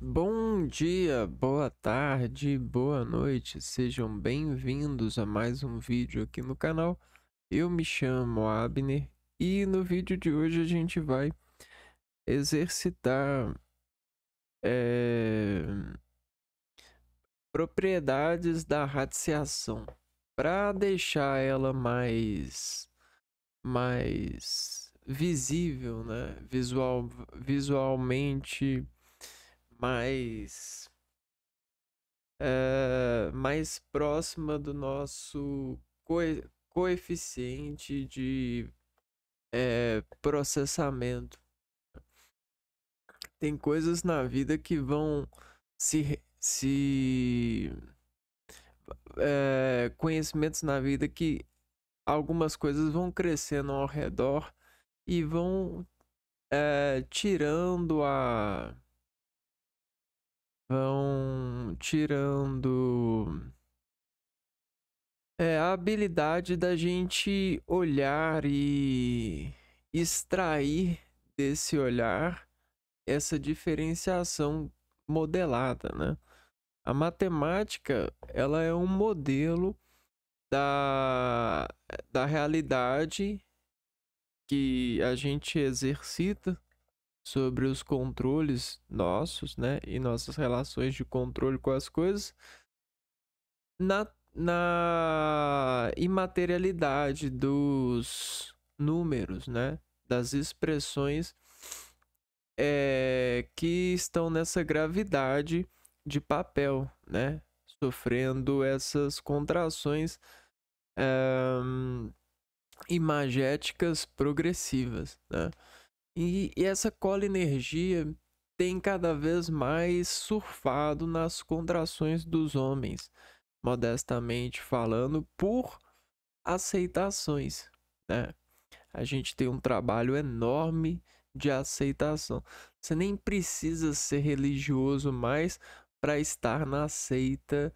Bom dia, boa tarde, boa noite, sejam bem-vindos a mais um vídeo aqui no canal. Eu me chamo Abner e no vídeo de hoje a gente vai exercitar eh, propriedades da radiciação para deixar ela mais visível, né? Visualmente mais mais próxima do nosso coeficiente de processamento. Tem coisas na vida que vão se conhecimentos na vida que algumas coisas vão crescendo ao redor e vão tirando a habilidade da gente olhar e extrair desse olhar essa diferenciação modelada, né? A matemática, ela é um modelo da, da realidade que a gente exercita sobre os controles nossos, né? E nossas relações de controle com as coisas na imaterialidade dos números, né? Das expressões que estão nessa gravidade de papel, né? Sofrendo essas contrações imagéticas progressivas, né? E essa colinergia tem cada vez mais surfado nas contrações dos homens, modestamente falando, por aceitações, né? A gente tem um trabalho enorme de aceitação. Você nem precisa ser religioso mais para estar na seita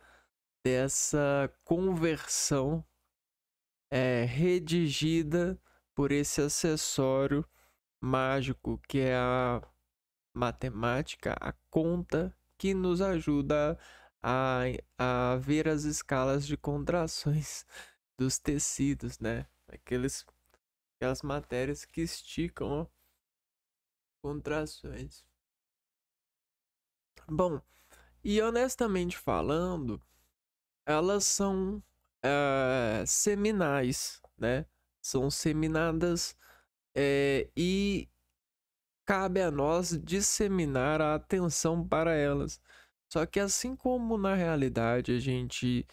dessa conversão redigida por esse acessório mágico que é a matemática, a conta que nos ajuda a, a ver as escalas de contrações dos tecidos, né? Aquelas matérias que esticam, ó, contrações. Bom, e honestamente falando, elas são seminais, né? São seminadas e cabe a nós disseminar a atenção para elas. Só que assim como na realidade a gente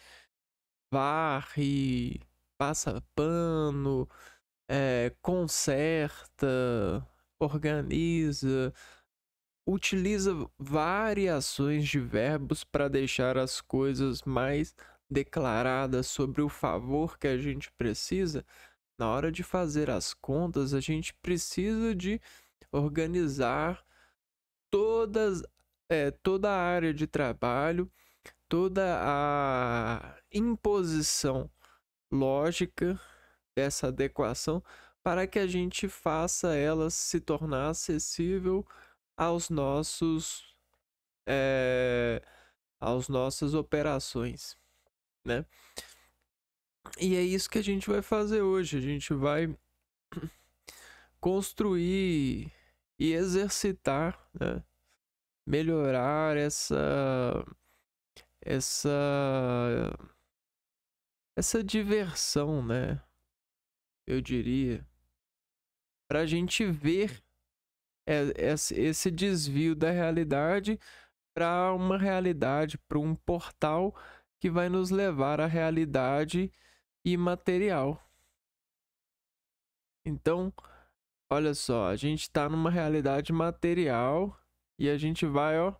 varre, passa pano, conserta, organiza, utiliza variações de verbos para deixar as coisas mais declaradas sobre o favor que a gente precisa. Na hora de fazer as contas, a gente precisa de organizar toda a área de trabalho, toda a imposição lógica dessa adequação para que a gente faça ela se tornar acessível aos às nossas operações, né? E é isso que a gente vai fazer hoje. A gente vai construir e exercitar, né? Melhorar essa essa diversão, né? Eu diria, para a gente ver esse desvio da realidade para uma realidade, para um portal que vai nos levar à realidade imaterial. Então, olha só, a gente está numa realidade material e a gente vai, ó,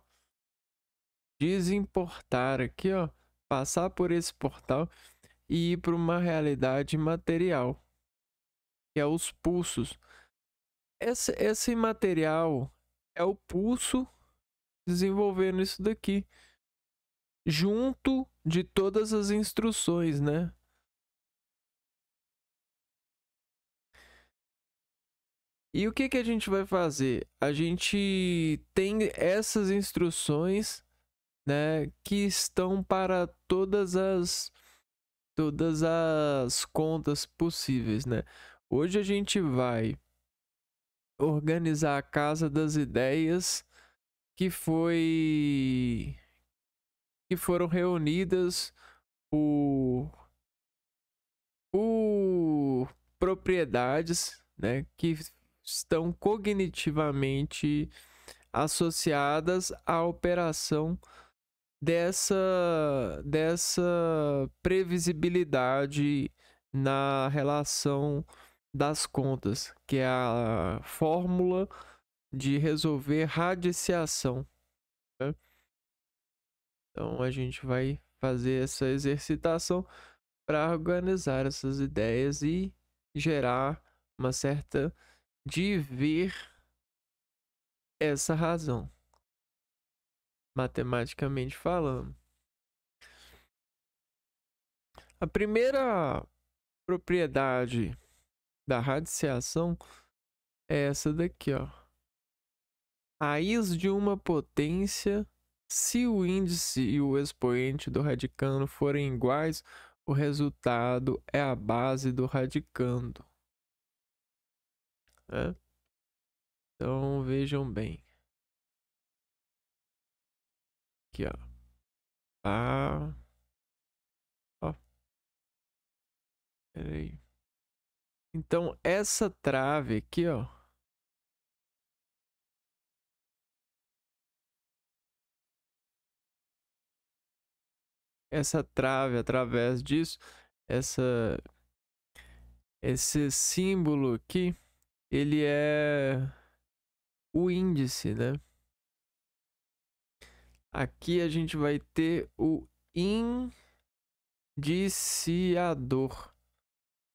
desimportar aqui, ó, passar por esse portal e ir para uma realidade material, que é os pulsos. Esse material é o pulso desenvolvendo isso daqui, junto de todas as instruções, né? E o que que a gente vai fazer? A gente tem essas instruções, né, que estão para todas as contas possíveis, né? Hoje a gente vai organizar a casa das ideias que foram reunidas por propriedades, né, que estão cognitivamente associadas à operação dessa previsibilidade na relação das contas, que é a fórmula de resolver radiciação, né? Então a gente vai fazer essa exercitação para organizar essas ideias e gerar uma certa de ver essa razão, matematicamente falando. A primeira propriedade da radiciação é essa daqui, ó. Raiz de uma potência, se o índice e o expoente do radicando forem iguais, o resultado é a base do radicando, né? Então vejam bem. Aqui, ó. Ó. Peraí. Então essa trave aqui, ó. Essa trave, através disso, esse símbolo aqui, ele é o índice, né? Aqui a gente vai ter o indiciador,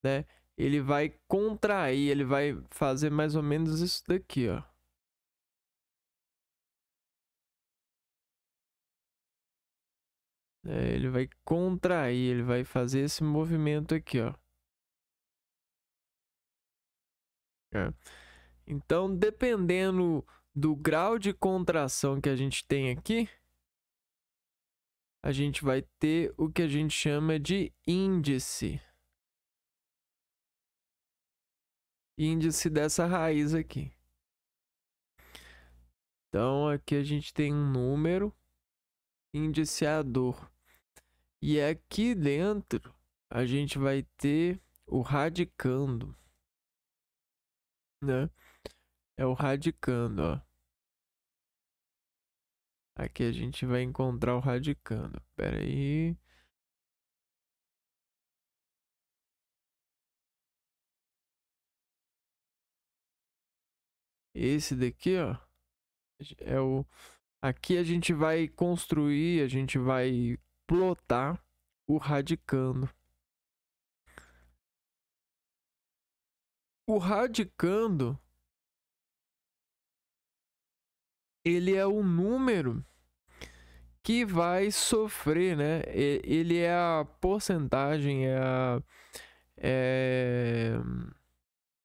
né? Ele vai contrair, ele vai fazer mais ou menos isso daqui, ó. Ele vai contrair, ele vai fazer esse movimento aqui, ó. Então, dependendo do grau de contração que a gente tem aqui, a gente vai ter o que a gente chama de índice. Índice dessa raiz aqui. Então, aqui a gente tem um número indiciador. E aqui dentro, a gente vai ter o radicando, né? É o radicando, ó. Aqui a gente vai encontrar o radicando. Espera aí. Esse daqui, ó, é o... Aqui a gente vai construir, a gente vai plotar o radicando. O radicando, ele é o número que vai sofrer, né? Ele é a porcentagem, é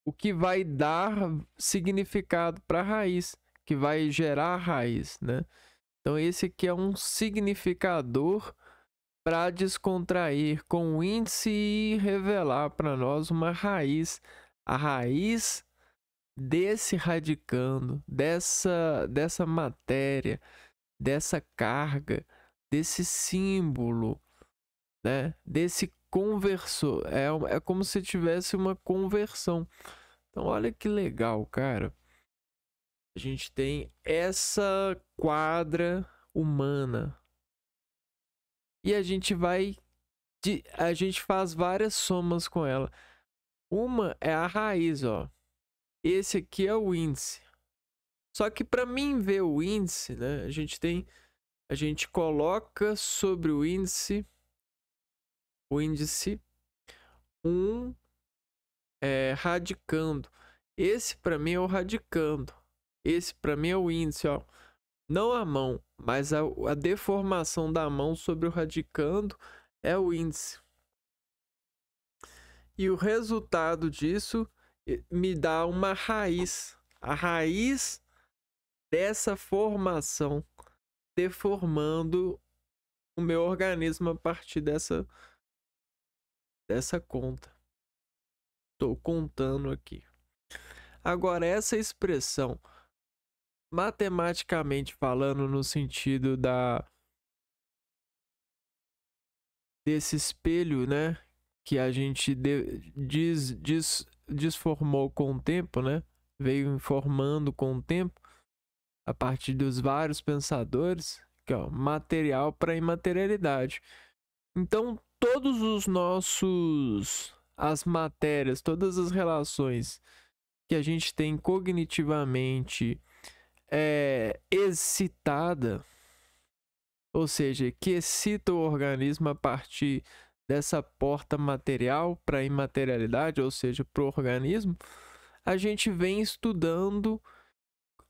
o que vai dar significado para a raiz, que vai gerar a raiz, né? Então esse aqui é um significador para descontrair com o índice e revelar para nós uma raiz, a raiz desse radicando, dessa matéria, dessa carga, desse símbolo, né? Desse conversor. É como se tivesse uma conversão. Então, olha que legal, cara. A gente tem essa quadra humana. E a gente faz várias somas com ela. Uma é a raiz, ó. Esse aqui é o índice. Só que para mim ver o índice, né, a gente coloca sobre o índice 1 radicando. Esse para mim é o radicando. Esse para mim é o índice, ó. Não a mão, mas a deformação da mão sobre o radicando é o índice. E o resultado disso me dá uma raiz. A raiz dessa formação, deformando o meu organismo a partir dessa conta. Estou contando aqui. Agora, essa expressão, matematicamente falando, no sentido desse espelho, né? Que a gente desformou com o tempo, né? Veio informando com o tempo, a partir dos vários pensadores, que ó, material para imaterialidade. Então, todos os as matérias, todas as relações que a gente tem cognitivamente excitada, ou seja, que excita o organismo a partir dessa porta material para a imaterialidade, ou seja, para o organismo, a gente vem estudando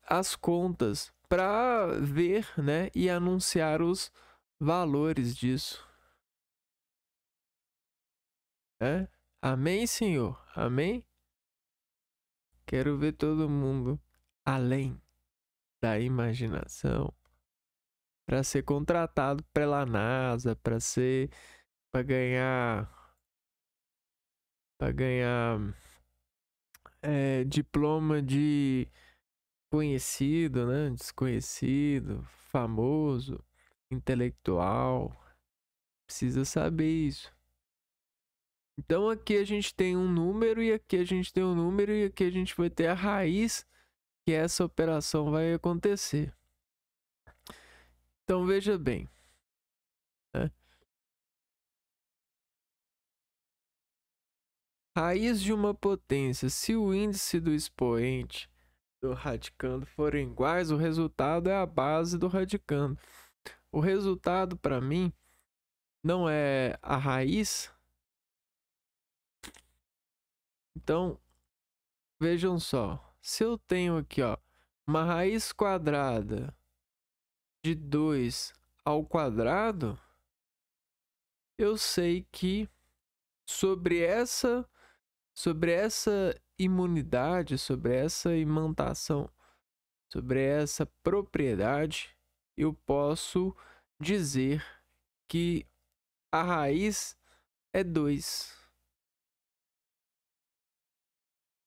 as contas para ver, né, e anunciar os valores disso. Amém, Senhor? Amém? Quero ver todo mundo além da imaginação para ser contratado pela NASA, para ganhar diploma de conhecido, né? Desconhecido, famoso, intelectual. Precisa saber isso. Então aqui a gente tem um número e aqui a gente tem um número e aqui a gente vai ter a raiz que essa operação vai acontecer. Então veja bem, né? Raiz de uma potência, se o índice do expoente do radicando forem iguais, o resultado é a base do radicando. O resultado para mim não é a raiz. Então, vejam só, se eu tenho aqui, ó, uma raiz quadrada de 2 ao quadrado, eu sei que sobre essa imunidade, sobre essa imantação, sobre essa propriedade, eu posso dizer que a raiz é 2.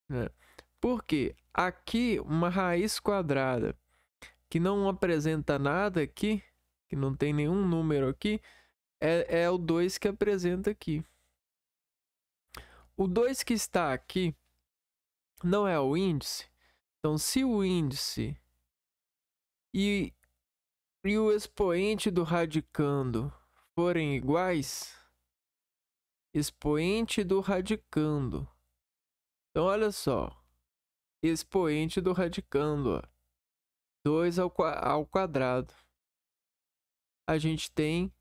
Né? Porque aqui uma raiz quadrada que não apresenta nada aqui, que não tem nenhum número aqui, é o 2 que apresenta aqui. O 2 que está aqui não é o índice. Então, se o índice e o expoente do radicando forem iguais, expoente do radicando. Então, olha só. Expoente do radicando, ó, 2 ao quadrado. A gente tem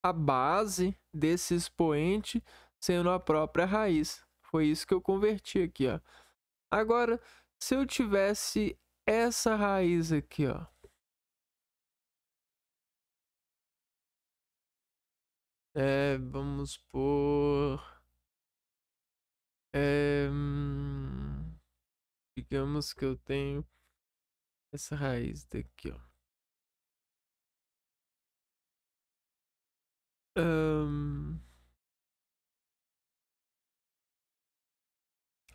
a base desse expoente sendo a própria raiz. Foi isso que eu converti aqui, ó. Agora, se eu tivesse essa raiz aqui, ó. Vamos por... digamos que eu tenho essa raiz daqui, ó.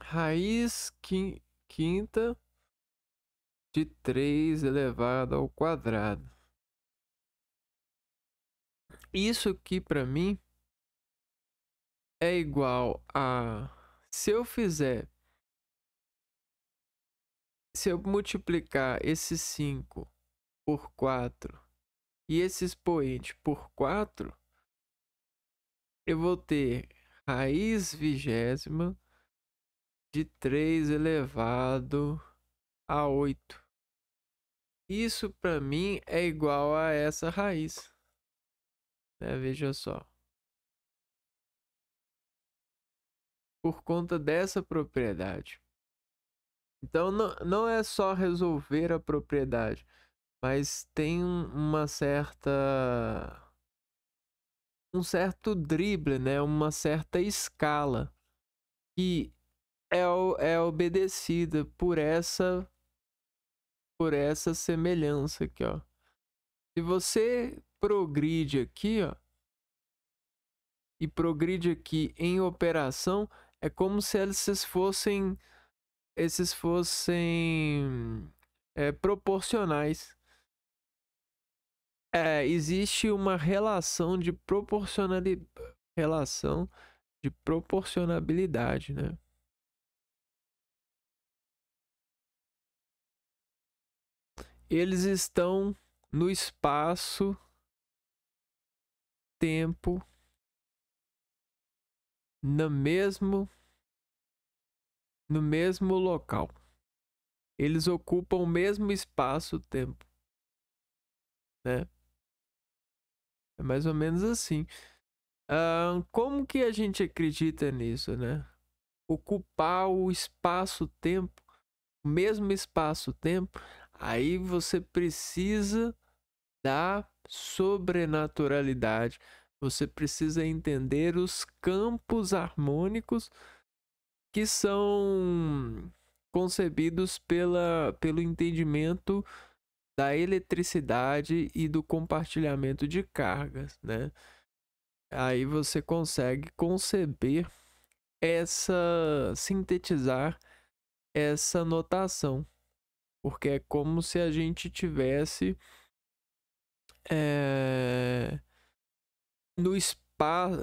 Raiz quinta de 3 elevado ao quadrado. Isso aqui para mim é igual a... Se eu multiplicar esse 5 por 4 e esse expoente por 4, eu vou ter raiz vigésima de 3 elevado a 8. Isso para mim é igual a essa raiz. Veja só. Por conta dessa propriedade. Então não é só resolver a propriedade, mas tem um certo drible, né? Uma certa escala que é obedecida por essa semelhança aqui, ó. Se você progride aqui, ó, e progride aqui em operação, é como se esses fossem proporcionais. Existe uma relação de proporcionabilidade, né? Eles estão no espaço-tempo, no mesmo local. Eles ocupam o mesmo espaço-tempo, né? É mais ou menos assim. Como que a gente acredita nisso, né? Ocupar o espaço-tempo, o mesmo espaço-tempo, aí você precisa da sobrenaturalidade. Você precisa entender os campos harmônicos que são concebidos pelo entendimento da eletricidade e do compartilhamento de cargas, né? Aí você consegue sintetizar essa notação, porque é como se a gente tivesse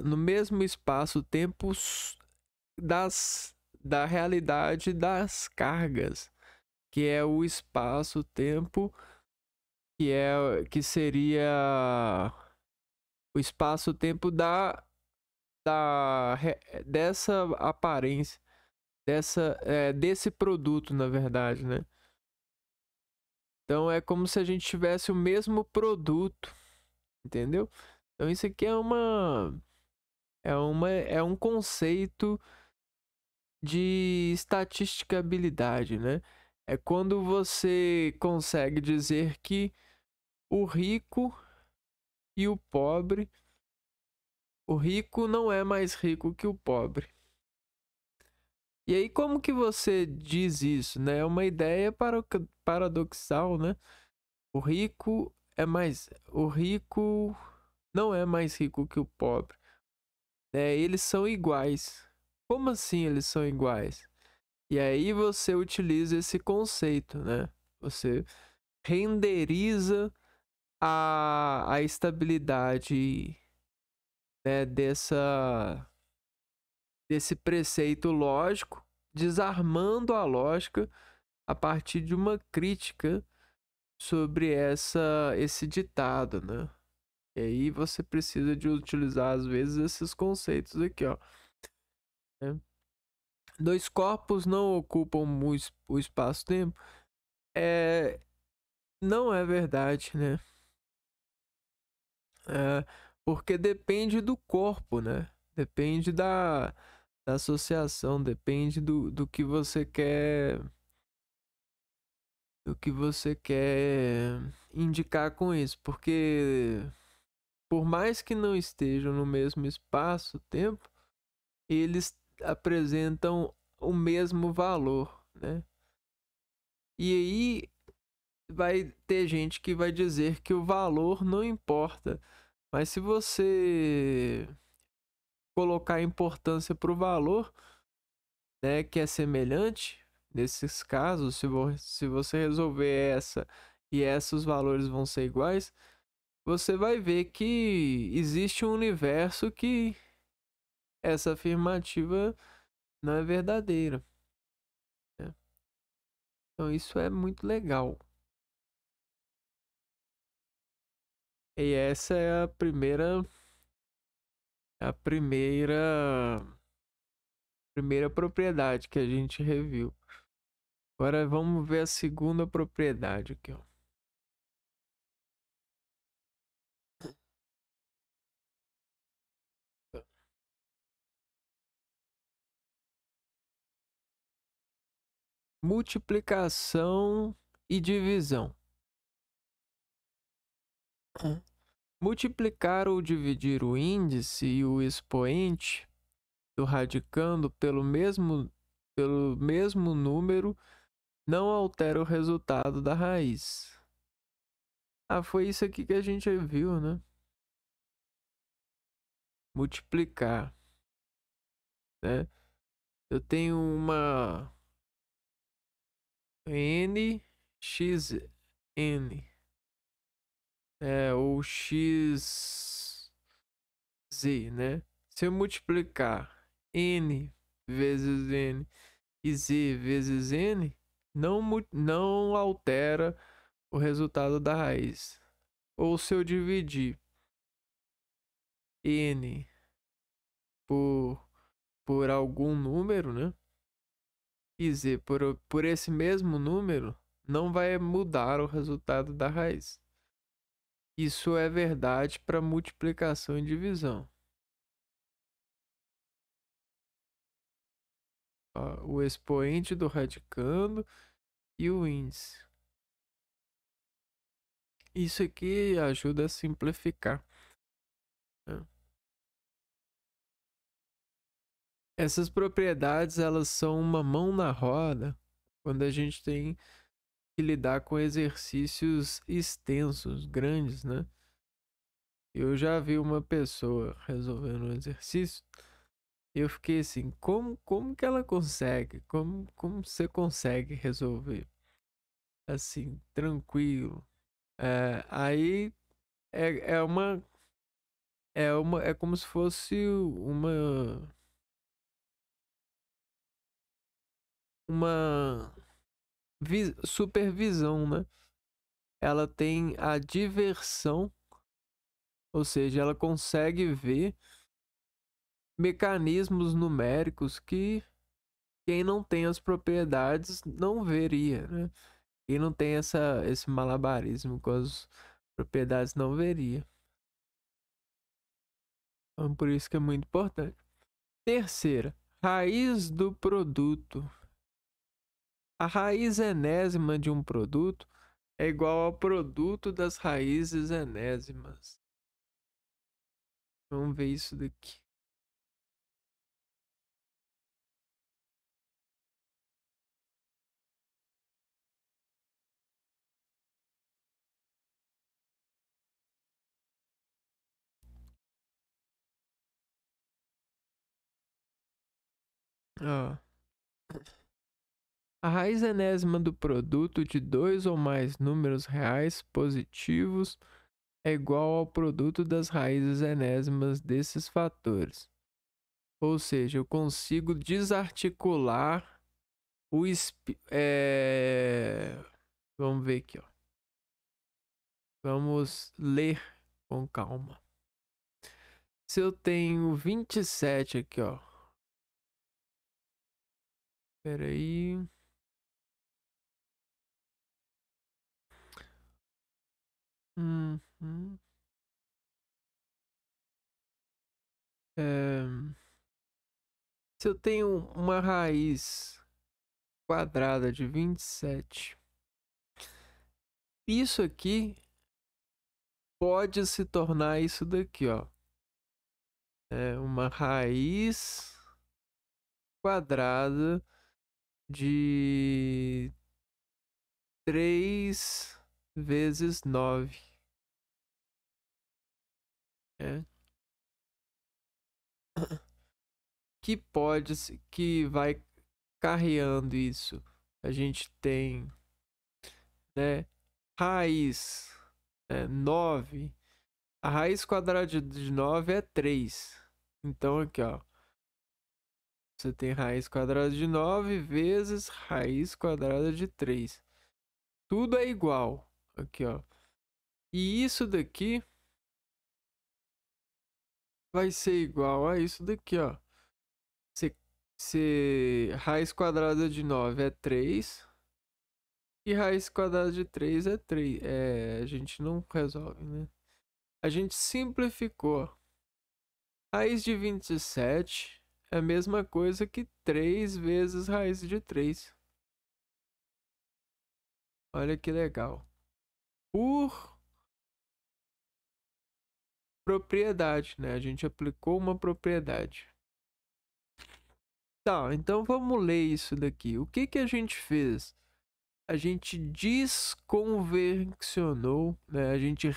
no mesmo espaço-tempo da realidade das cargas, que é o espaço-tempo, que seria o espaço-tempo dessa aparência, desse produto, na verdade, né? Então é como se a gente tivesse o mesmo produto, entendeu? Então isso aqui é um conceito de estatisticabilidade, né? É quando você consegue dizer que o rico e o rico não é mais rico que o pobre. E aí como que você diz isso, né? É uma ideia paradoxal, né? O rico não é mais rico que o pobre. Eles são iguais. Como assim eles são iguais? E aí você utiliza esse conceito, né? Você renderiza a estabilidade, né, desse preceito lógico, desarmando a lógica a partir de uma crítica sobre esse ditado, né? E aí você precisa de utilizar às vezes esses conceitos aqui, ó. Né? Dois corpos não ocupam o espaço-tempo. Não é verdade, né? Porque depende do corpo, né? Depende da associação, depende do que você quer, indicar com isso, porque por mais que não estejam no mesmo espaço-tempo, eles apresentam o mesmo valor, né? E aí vai ter gente que vai dizer que o valor não importa, mas se você colocar importância para o valor, né, que é semelhante, nesses casos, se você resolver os valores vão ser iguais, você vai ver que existe um universo que essa afirmativa não é verdadeira, né? Então isso é muito legal. E essa é a primeira propriedade que a gente reviu. Agora vamos ver a segunda propriedade aqui, ó. Multiplicação e divisão. Multiplicar ou dividir o índice e o expoente do radicando pelo mesmo pelo mesmo número não altera o resultado da raiz. Ah, foi isso aqui que a gente viu, né? Multiplicar, né? Eu tenho uma n x n, ou x z, né? Se eu multiplicar n vezes n e z vezes n, não altera o resultado da raiz. Ou se eu dividir n por algum número, né? E z por esse mesmo número, não vai mudar o resultado da raiz. Isso é verdade para multiplicação e divisão. Ó, o expoente do radicando e o índice. Isso aqui ajuda a simplificar, né? Essas propriedades, elas são uma mão na roda quando a gente tem que lidar com exercícios extensos, grandes, né? Eu já vi uma pessoa resolvendo um exercício e eu fiquei assim, como que ela consegue? Como você consegue resolver? Assim, tranquilo. Aí é, é uma, é como se fosse uma supervisão, né? Ela tem a diversão, ou seja, ela consegue ver mecanismos numéricos que quem não tem as propriedades não veria, né? Quem não tem esse malabarismo com as propriedades não veria. Então, por isso que é muito importante. Terceira, raiz do produto. A raiz enésima de um produto é igual ao produto das raízes enésimas. Vamos ver isso daqui. Ó. A raiz enésima do produto de dois ou mais números reais positivos é igual ao produto das raízes enésimas desses fatores. Ou seja, eu consigo desarticular o vamos ver aqui, ó. Vamos ler com calma. Se eu tenho 27 aqui, ó. Espera aí. Uhum. É, se eu tenho uma raiz quadrada de 27, isso aqui pode se tornar isso daqui, ó. É uma raiz quadrada de 3 vezes 9. É. Que vai carreando isso. A gente tem, né, raiz, 9. A raiz quadrada de 9 é 3. Então aqui, ó, você tem raiz quadrada de 9 vezes raiz quadrada de 3. Tudo é igual. Aqui, ó. E isso daqui vai ser igual a isso daqui, ó. Se raiz quadrada de 9 é 3 e raiz quadrada de 3 é 3. A gente não resolve, né? A gente simplificou. Raiz de 27 é a mesma coisa que 3 vezes raiz de 3. Olha que legal. Por propriedade, né? A gente aplicou uma propriedade. Tá, então vamos ler isso daqui. O que que a gente fez? A gente desconvencionou, né? A gente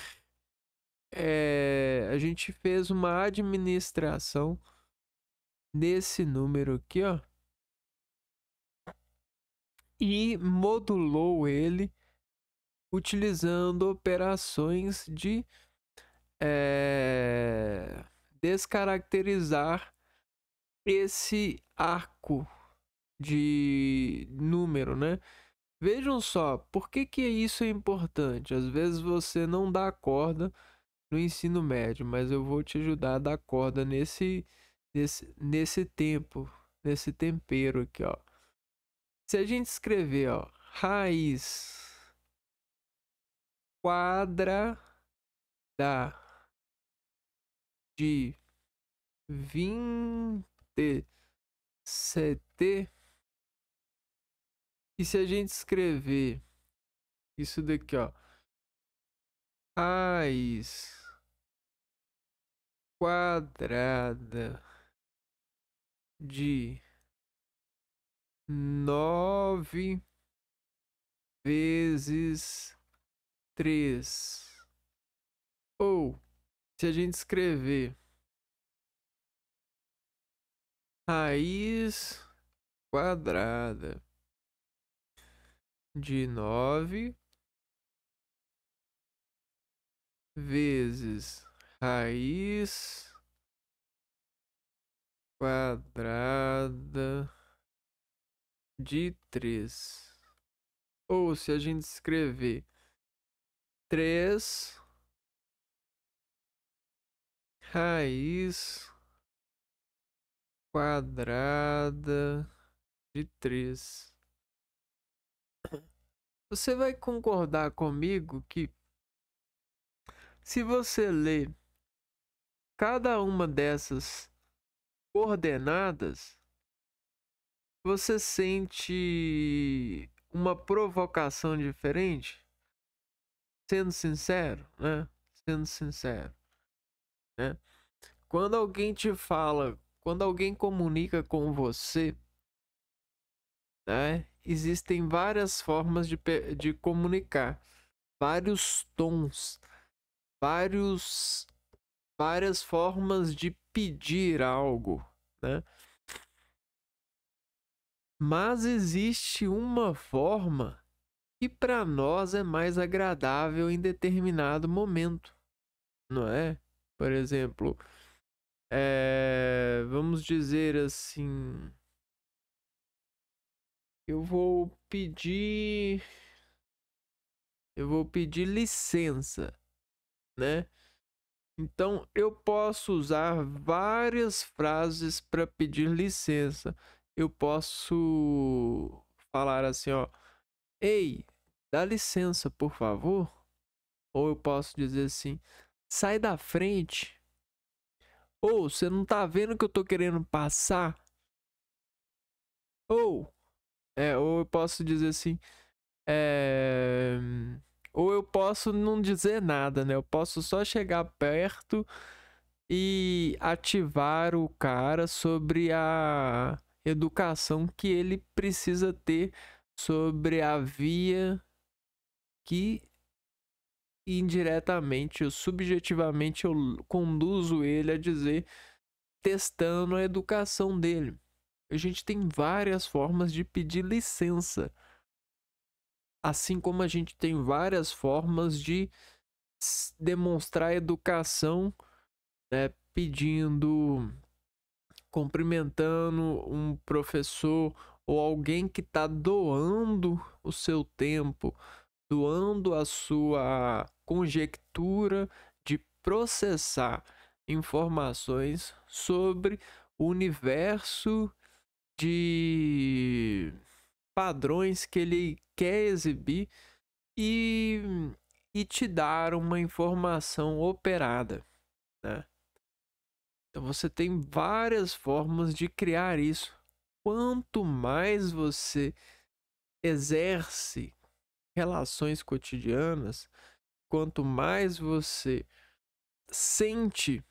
fez uma administração nesse número aqui, ó, e modulou ele utilizando operações de descaracterizar esse arco de número, né? Vejam só, por que que isso é importante? Às vezes você não dá corda no ensino médio, mas eu vou te ajudar a dar corda nesse tempo, nesse tempero aqui, ó. Se a gente escrever, ó, raiz quadrada de 27, e se a gente escrever isso daqui, ó, raiz quadrada de 9 vezes 3, ou se a gente escrever raiz quadrada de 9 vezes raiz quadrada de 3. Ou se a gente escrever 3 raiz quadrada de 3. Você vai concordar comigo que se você ler cada uma dessas coordenadas, você sente uma provocação diferente? Sendo sincero, né? Sendo sincero, né? Quando alguém te fala, quando alguém comunica com você, né? Existem várias formas de comunicar, vários tons, vários, várias formas de pedir algo, né? Mas existe uma forma que para nós é mais agradável em determinado momento, não é? Por exemplo, vamos dizer assim, eu vou pedir, eu vou pedir licença, né? Então eu posso usar várias frases para pedir licença. Eu posso falar assim, ó, ei, dá licença, por favor. Ou eu posso dizer assim, sai da frente. Ou você não tá vendo que eu tô querendo passar? Ou, ou eu posso dizer assim, é... ou eu posso não dizer nada, né? Eu posso só chegar perto e ativar o cara sobre a educação que ele precisa ter sobre a via que indiretamente ou subjetivamente eu conduzo ele a dizer, testando a educação dele. A gente tem várias formas de pedir licença, assim como a gente tem várias formas de demonstrar educação, né, pedindo, cumprimentando um professor ou alguém que está doando o seu tempo, doando a sua conjectura de processar informações sobre o universo de padrões que ele quer exibir e, e te dar uma informação operada, né? Então você tem várias formas de criar isso. Quanto mais você exerce relações cotidianas, quanto mais você sente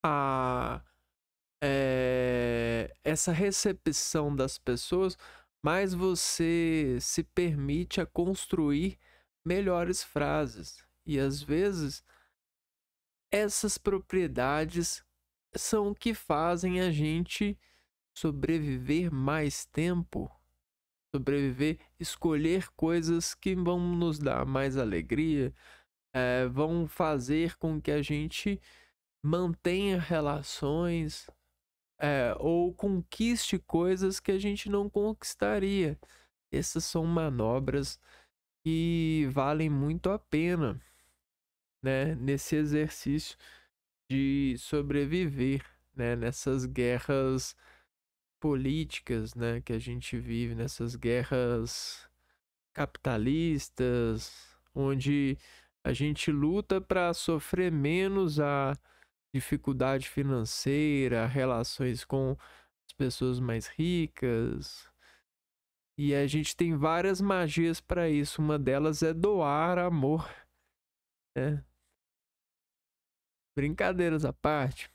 a essa recepção das pessoas, mais você se permite a construir melhores frases. E às vezes essas propriedades são o que fazem a gente sobreviver mais tempo, sobreviver, escolher coisas que vão nos dar mais alegria, vão fazer com que a gente mantenha relações, ou conquiste coisas que a gente não conquistaria. Essas são manobras que valem muito a pena, né, nesse exercício de sobreviver, né, nessas guerras políticas, né, que a gente vive, nessas guerras capitalistas, onde a gente luta para sofrer menos a dificuldade financeira, relações com as pessoas mais ricas. E a gente tem várias magias para isso. Uma delas é doar amor, né? Brincadeiras à parte.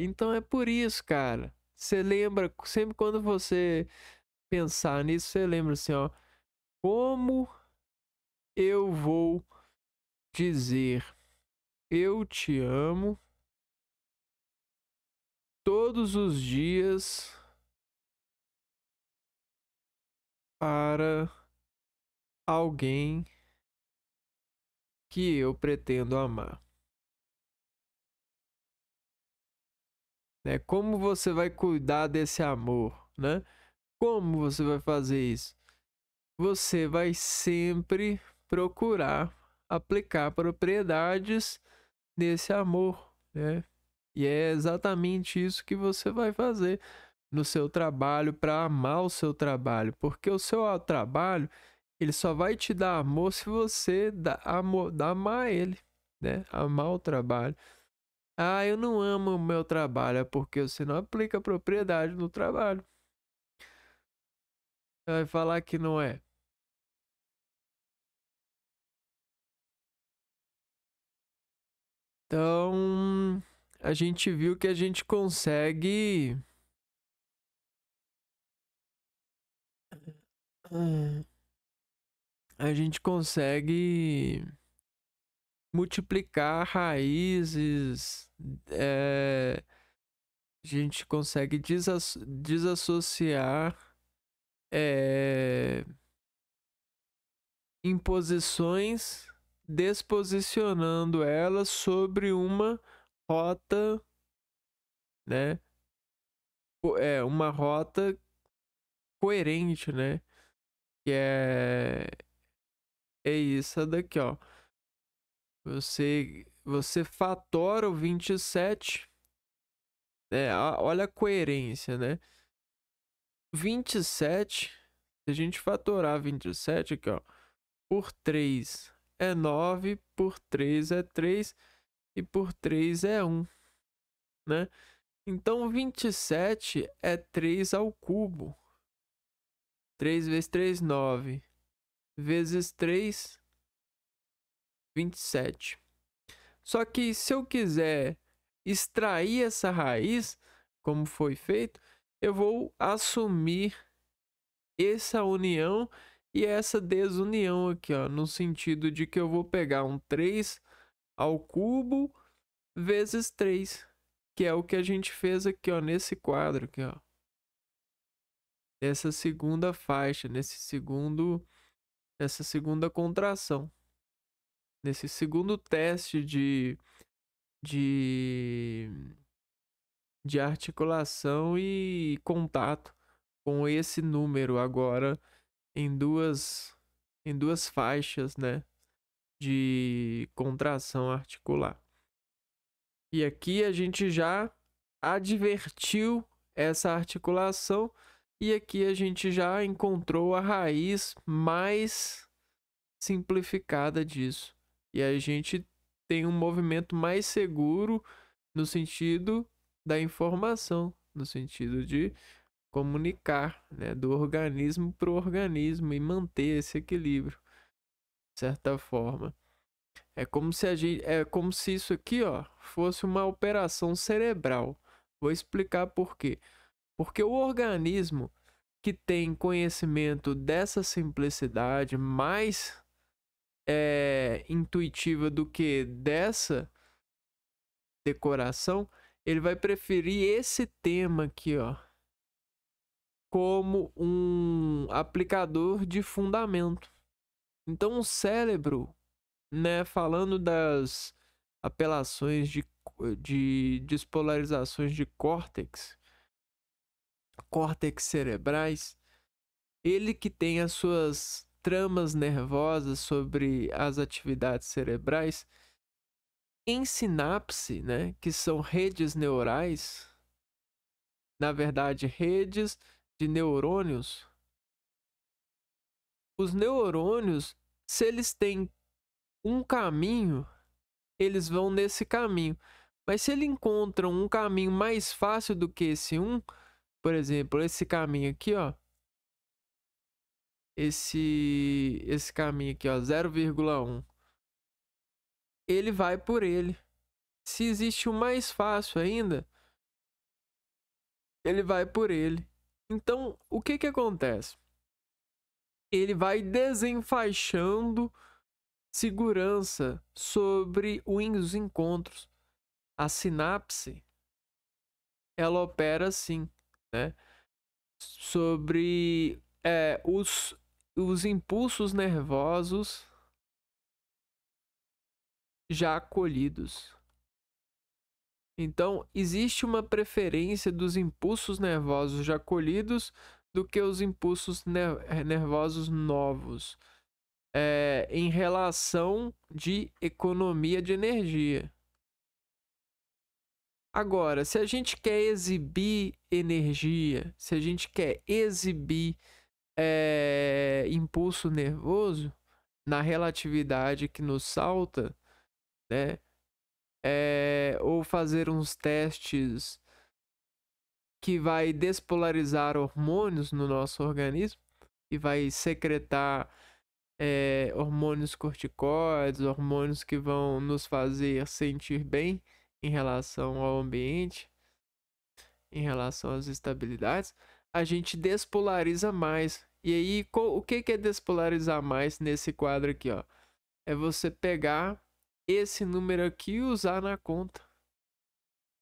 Então é por isso, cara. Você lembra, sempre quando você pensar nisso, você lembra assim, ó, como eu vou dizer eu te amo todos os dias para alguém que eu pretendo amar, né? Como você vai cuidar desse amor, né? Como você vai fazer isso? Você vai sempre procurar aplicar propriedades nesse amor, né? E é exatamente isso que você vai fazer no seu trabalho para amar o seu trabalho, porque o seu trabalho ele só vai te dar amor se você amar ele, né? Amar o trabalho. Ah, eu não amo o meu trabalho, é porque você não aplica propriedade no trabalho. Você vai falar que não é. Então, a gente viu que a gente consegue. A gente consegue multiplicar raízes, a gente consegue desassociar é, imposições, desposicionando elas sobre uma rota, né? Uma rota coerente, né? Que é isso daqui, ó. Você fatora o 27, olha a coerência, né? 27, se a gente fatorar 27 aqui, ó, por 3 é 9, por 3 é 3 e por 3 é 1, né? Então 27 é 3 ao cubo. 3 vezes 3, 9. Vezes 3, 27. Só que se eu quiser extrair essa raiz, como foi feito, eu vou assumir essa união e essa desunião aqui, ó, no sentido de que eu vou pegar um 3 ao cubo vezes 3, que é o que a gente fez aqui, ó, nesse quadro aqui, ó. Essa segunda faixa, nessa segunda contração, nesse segundo teste de, de articulação e contato com esse número agora em duas faixas, né, de contração articular. E aqui a gente já advertiu essa articulação e aqui a gente já encontrou a raiz mais simplificada disso. E a gente tem um movimento mais seguro no sentido da informação, no sentido de comunicar, né, do organismo para o organismo e manter esse equilíbrio, de certa forma. É como se isso aqui, ó, fosse uma operação cerebral. Vou explicar por quê. Porque o organismo que tem conhecimento dessa simplicidade mais intuitiva do que dessa decoração, ele vai preferir esse tema aqui, ó, como um aplicador de fundamento. Então, o cérebro, né, falando das apelações de despolarizações de córtex cerebrais, ele que tem as suas tramas nervosas sobre as atividades cerebrais em sinapse, né, que são redes neurais, na verdade, redes de neurônios. Os neurônios, se eles têm um caminho, eles vão nesse caminho. Mas se ele encontra um caminho mais fácil do que esse um, por exemplo, esse caminho aqui, ó, esse caminho aqui, ó, 0,1, ele vai por ele. Se existe o mais fácil ainda, ele vai por ele. Então, o que que acontece? Ele vai desenfaixando segurança sobre os encontros. A sinapse, ela opera assim, né? Sobre os impulsos nervosos já acolhidos. Então, existe uma preferência dos impulsos nervosos já acolhidos do que os impulsos nervosos novos, em relação de economia de energia. Agora, se a gente quer exibir energia, se a gente quer exibir impulso nervoso na relatividade que nos salta, né? Ou fazer uns testes que vai despolarizar hormônios no nosso organismo e vai secretar hormônios corticoides, hormônios que vão nos fazer sentir bem em relação ao ambiente, em relação às estabilidades, a gente despolariza mais. E aí, o que é despolarizar mais nesse quadro aqui, ó? É você pegar esse número aqui e usar na conta.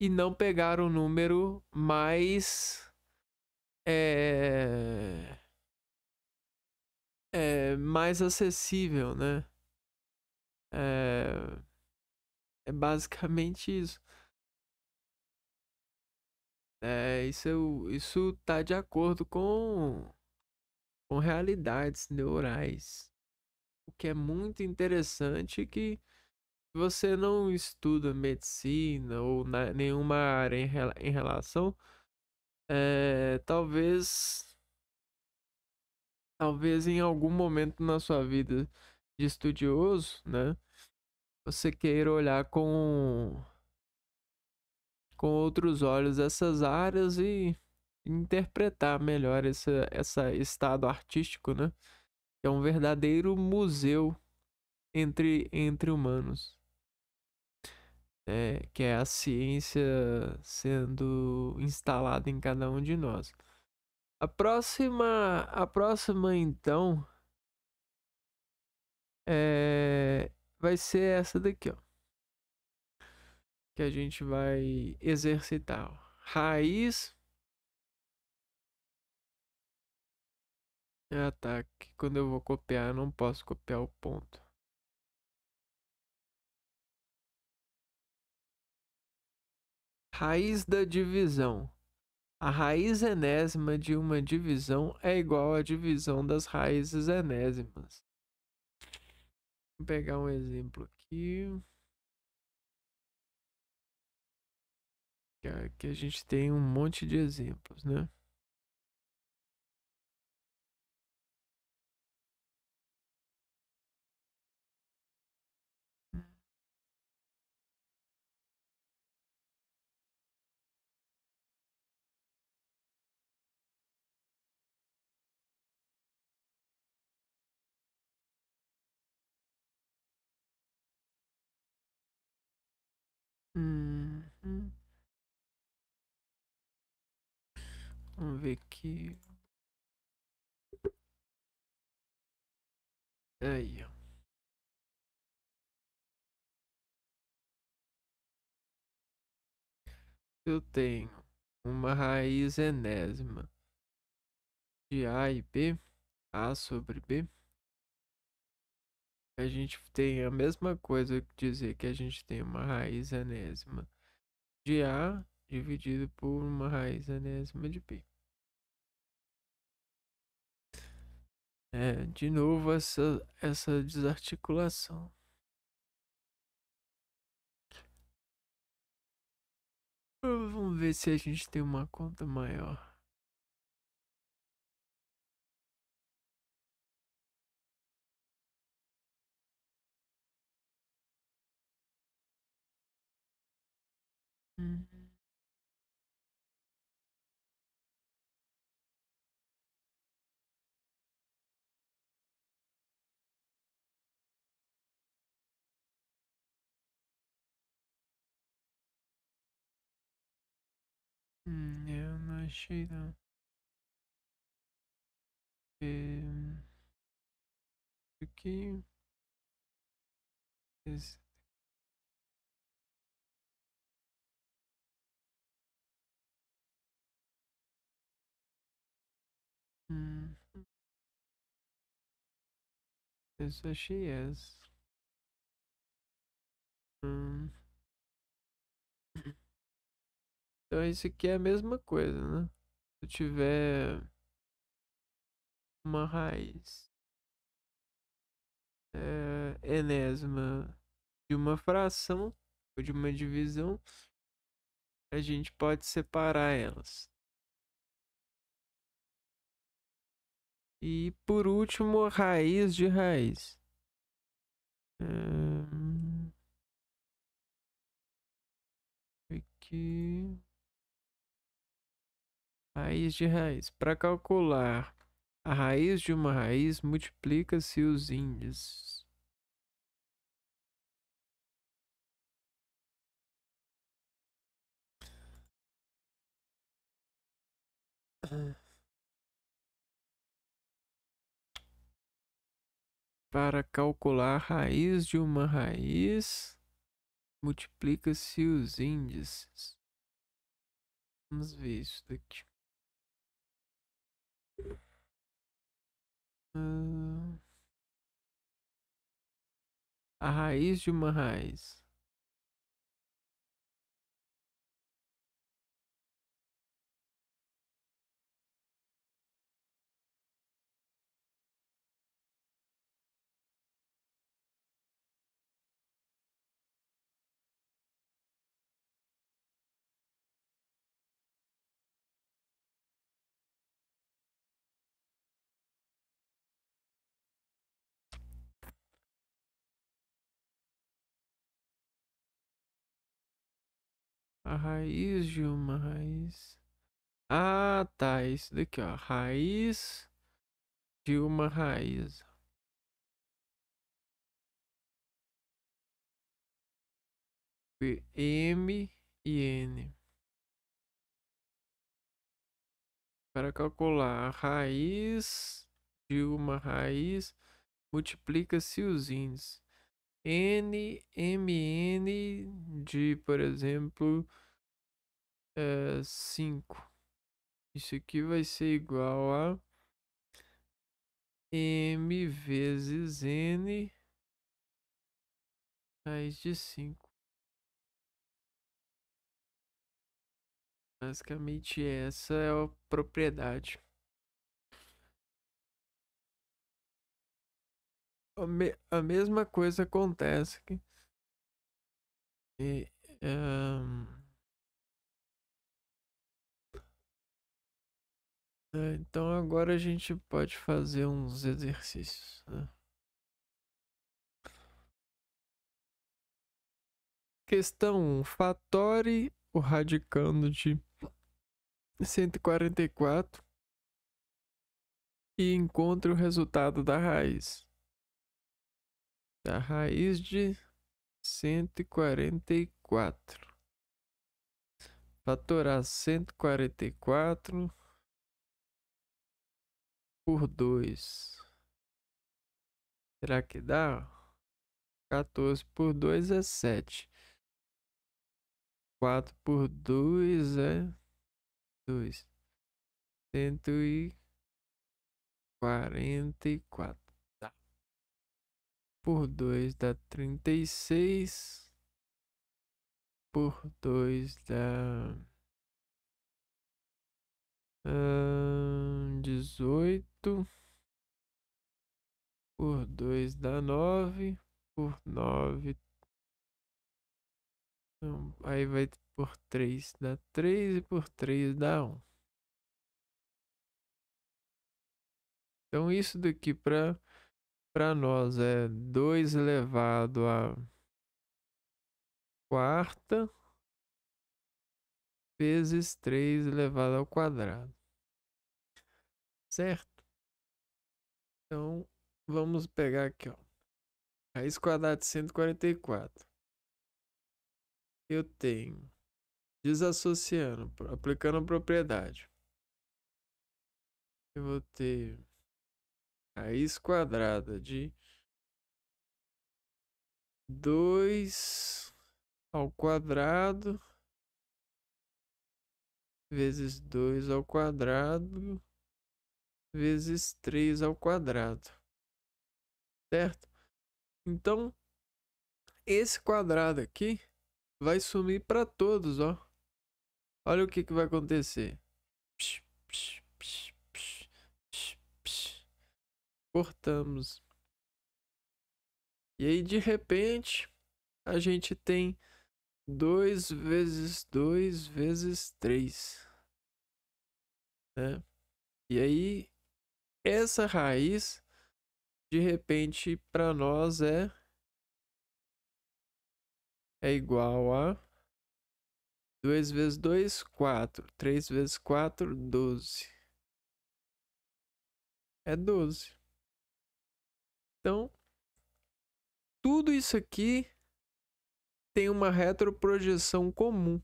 E não pegar o número mais acessível, né? É basicamente isso. Isso tá de acordo com realidades neurais. O que é muito interessante que você não estuda medicina ou nenhuma área em relação, talvez em algum momento na sua vida de estudioso, né, você queira olhar com outros olhos essas áreas e interpretar melhor esse estado artístico, né? É um verdadeiro museu entre humanos, que é a ciência sendo instalada em cada um de nós. A próxima então, vai ser essa daqui, ó, que a gente vai exercitar. Ó. Raiz. Ah, tá. Que quando eu vou copiar, eu não posso copiar o ponto. Raiz da divisão. A raiz enésima de uma divisão é igual à divisão das raízes enésimas. Vou pegar um exemplo aqui. Que a gente tem um monte de exemplos, né? Uhum. Vamos ver aqui. Aí, ó. Eu tenho uma raiz enésima de A e B, A sobre B. A gente tem a mesma coisa que dizer que a gente tem uma raiz enésima de A dividido por uma raiz enésima de B. É, de novo essa desarticulação. Vamos ver se a gente tem uma conta maior. Hum, eu não achei não. Aqui. Esse, hum, eu só achei essa. Hum. Então isso aqui é a mesma coisa, né? Se eu tiver uma raiz enésima de uma fração ou de uma divisão, a gente pode separar elas. E por último, a raiz de raiz. Aqui. Raiz de raiz. Para calcular a raiz de uma raiz, multiplica-se os índices. Para calcular a raiz de uma raiz, multiplica-se os índices. Vamos ver isso daqui. A raiz de uma raiz. A raiz de uma raiz. Ah, tá. Isso daqui, ó. Raiz de uma raiz. M e N. Para calcular a raiz de uma raiz, multiplica-se os índices. N, MN de, por exemplo, 5. Isso aqui vai ser igual a M vezes N raiz de 5. Basicamente essa é a propriedade. A mesma coisa acontece aqui. E, então agora a gente pode fazer uns exercícios, né? Questão 1. Fatore o radicando de 144 e encontre o resultado da raiz. Da raiz de 144. fatorar 144 por 2. Será que dá? 14 por 2 é 7. 4 por 2 é 2. 144. Tá. Por 2 dá 36. Por 2 dá 18. Por 2 dá 9. Por 9. Então, aí vai por 3 dá 3 e por 3 dá 1. Então isso daqui para nós é 2 elevado a quarta vezes 3 elevado ao quadrado. Certo? Então vamos pegar aqui, ó. Raiz quadrada de 144. Eu tenho, desassociando, aplicando a propriedade. Eu vou ter raiz quadrada de 2 ao quadrado vezes 2 ao quadrado vezes 3 ao quadrado. Certo? Então, esse quadrado aqui vai sumir para todos, ó. Olha o que vai acontecer. Psh, psh, psh, psh, psh, psh. Cortamos. E aí, de repente, a gente tem 2 vezes 2 vezes 3, né? E aí, essa raiz, de repente, para nós é igual a 2 vezes 2, 4. 3 vezes 4, 12. É 12. Então, tudo isso aqui tem uma retroprojeção comum.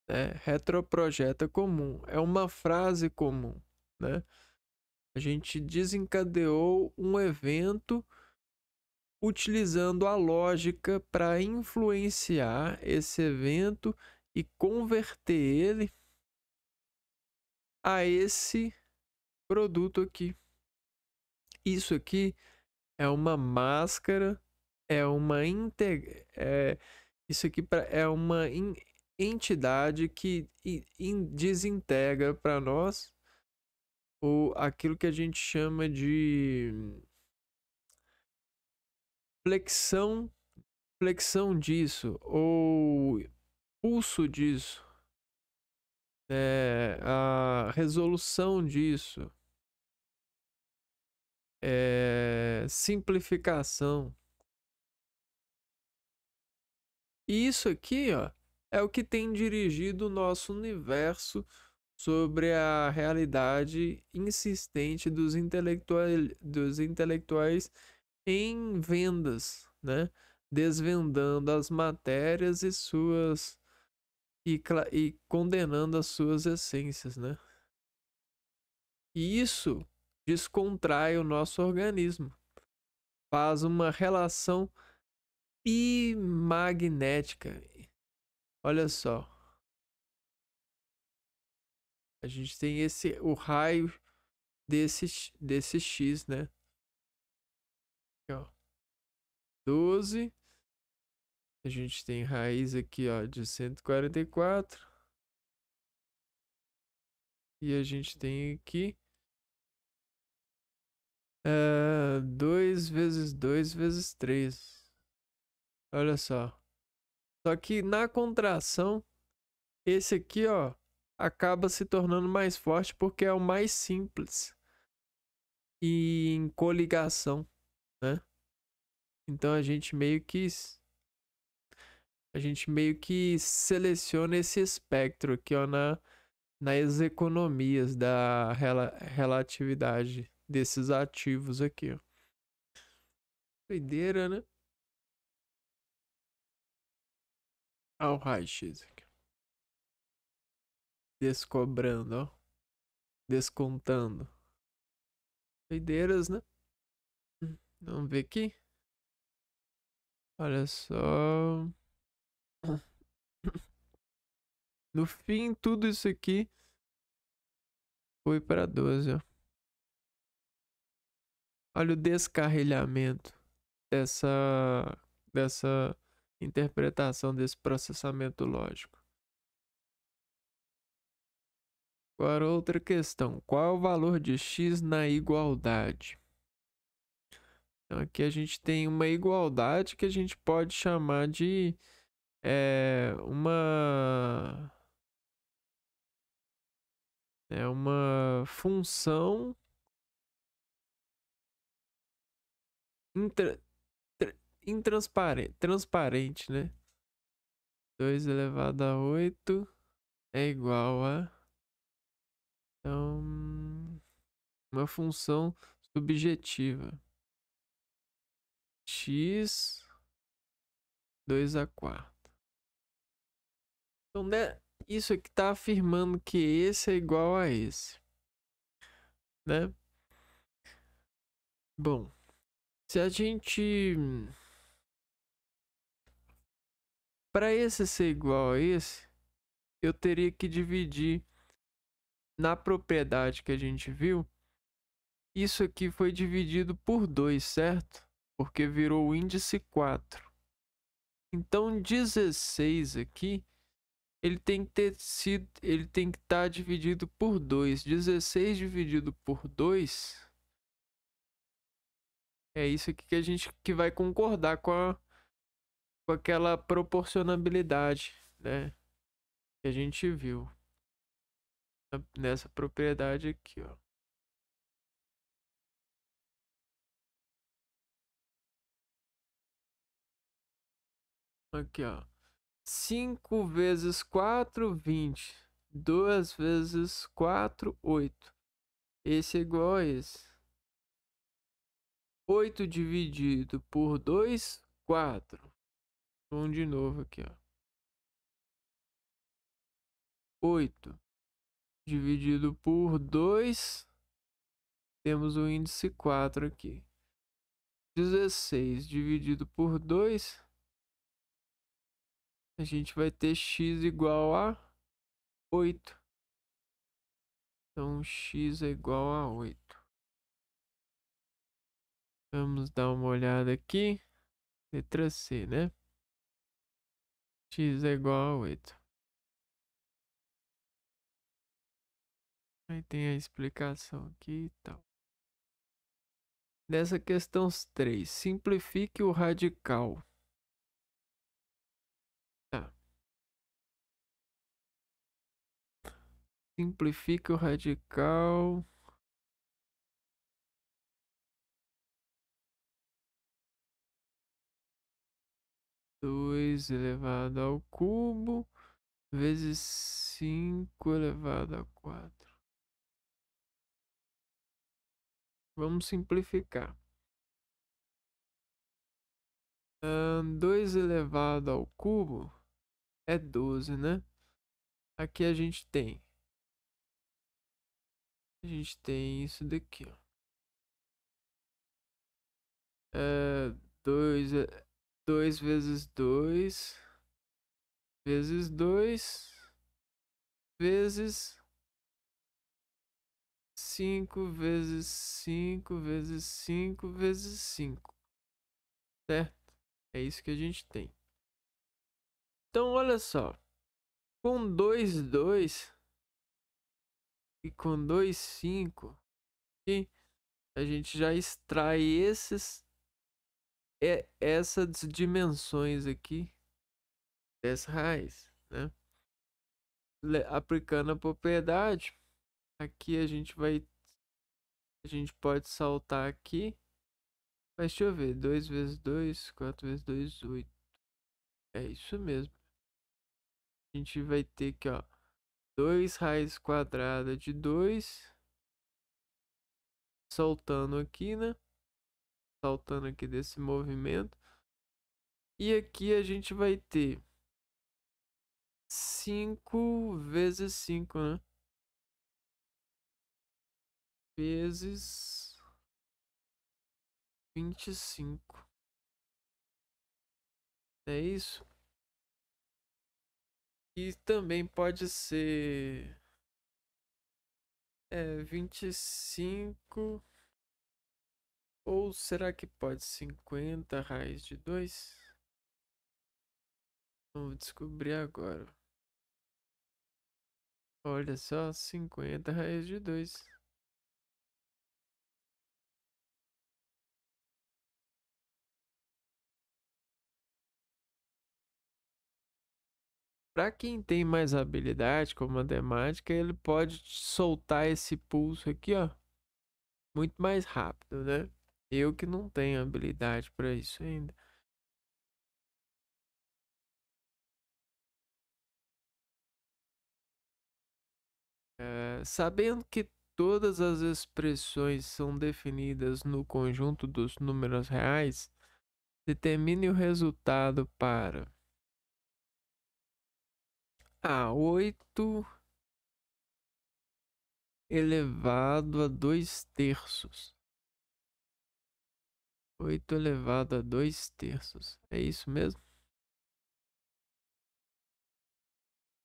Né? Retroprojeta comum. É uma frase comum. Né? A gente desencadeou um evento utilizando a lógica para influenciar esse evento e converter ele a esse produto aqui. Isso aqui é uma máscara, é uma isso aqui é uma entidade que desintegra para nós aquilo que a gente chama de flexão disso, ou pulso disso, a resolução disso, simplificação. E isso aqui, ó, é o que tem dirigido o nosso universo sobre a realidade insistente dos intelectuais em vendas, né? Desvendando as matérias e e condenando as suas essências, né? E isso descontrai o nosso organismo, faz uma relação bimagnética. Olha só, a gente tem o raio desse X, né? Aqui, ó. 12. A gente tem raiz aqui, ó, de 144. E a gente tem aqui 2 vezes 2 vezes 3. Olha só. Só que na contração, esse aqui, ó, acaba se tornando mais forte porque é o mais simples e em coligação, né? Então a gente meio que seleciona esse espectro aqui, ó, nas economias da relatividade desses ativos aqui, ó. Doideira, né? Olha o raio-x aqui. Descobrando, ó. Descontando. Doideiras, né? Vamos ver aqui. Olha só. No fim, tudo isso aqui foi para 12, ó. Olha o descarrilhamento dessa interpretação desse processamento lógico. Agora, outra questão. Qual é o valor de x na igualdade? Então, aqui a gente tem uma igualdade que a gente pode chamar de uma função transparente, né? 2 elevado a 8 é igual a... Então, uma função subjetiva. X 2 a 4. Então, né, isso aqui está afirmando que esse é igual a esse, né? Bom, se a gente... Para esse ser igual a esse, eu teria que dividir na propriedade que a gente viu. Isso aqui foi dividido por 2, certo? Porque virou o índice 4. Então, 16 aqui, ele tem que estar dividido por 2. 16 dividido por 2 é isso aqui que a gente vai concordar com aquela proporcionabilidade, né? Que a gente viu nessa propriedade aqui, ó. Aqui, ó. 5 vezes 4, 20. 2 vezes 4, 8. Esse é igual a esse. 8 dividido por 2, 4. Vamos de novo aqui, ó. 8 dividido por 2. Temos o índice 4 aqui. 16 dividido por 2. A gente vai ter x igual a 8. Então, x é igual a 8. Vamos dar uma olhada aqui. Letra C, né? X é igual a 8. Aí tem a explicação aqui e tal. Nessa questão 3, simplifique o radical. Tá. Simplifique o radical. Dois elevado ao cubo vezes 5 elevado a 4. Vamos simplificar. 2 elevado ao cubo é 12, né? Aqui a gente tem isso daqui, ó. 2 vezes 2 vezes 2 vezes 5 vezes 5 vezes 5 vezes 5. Certo? É isso que a gente tem. Então, olha só. Com 2, 2 e com 2, 5, e a gente já extrai essas dimensões aqui dessa raiz, né? Aplicando a propriedade, aqui a gente pode saltar aqui. Mas deixa eu ver, 2 vezes 2, 4 vezes 2, 8. É isso mesmo. A gente vai ter aqui, ó, 2 raiz quadrada de 2. Soltando aqui, né? Saltando aqui desse movimento. E aqui a gente vai ter 5 vezes 5, né? Vezes 25. É isso? E também pode ser 25. Ou será que pode 50 raiz de 2? Vamos descobrir agora. Olha só, 50 raiz de 2. Para quem tem mais habilidade com matemática, ele pode soltar esse pulso aqui, ó, muito mais rápido, né? Eu que não tenho habilidade para isso ainda. Sabendo que todas as expressões são definidas no conjunto dos números reais, determine o resultado para 8 elevado a 2 terços. 8 elevado a 2 terços. É isso mesmo?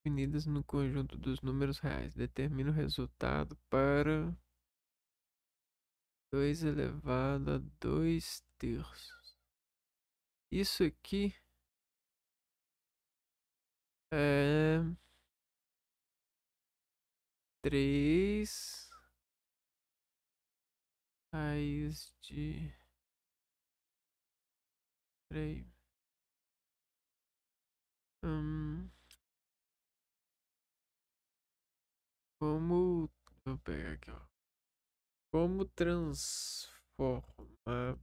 Definidas no conjunto dos números reais. Determina o resultado para 2 elevado a 2 terços. Isso aqui é 3 raiz de 3. Hum, como. Vou pegar aqui, ó. Como transformar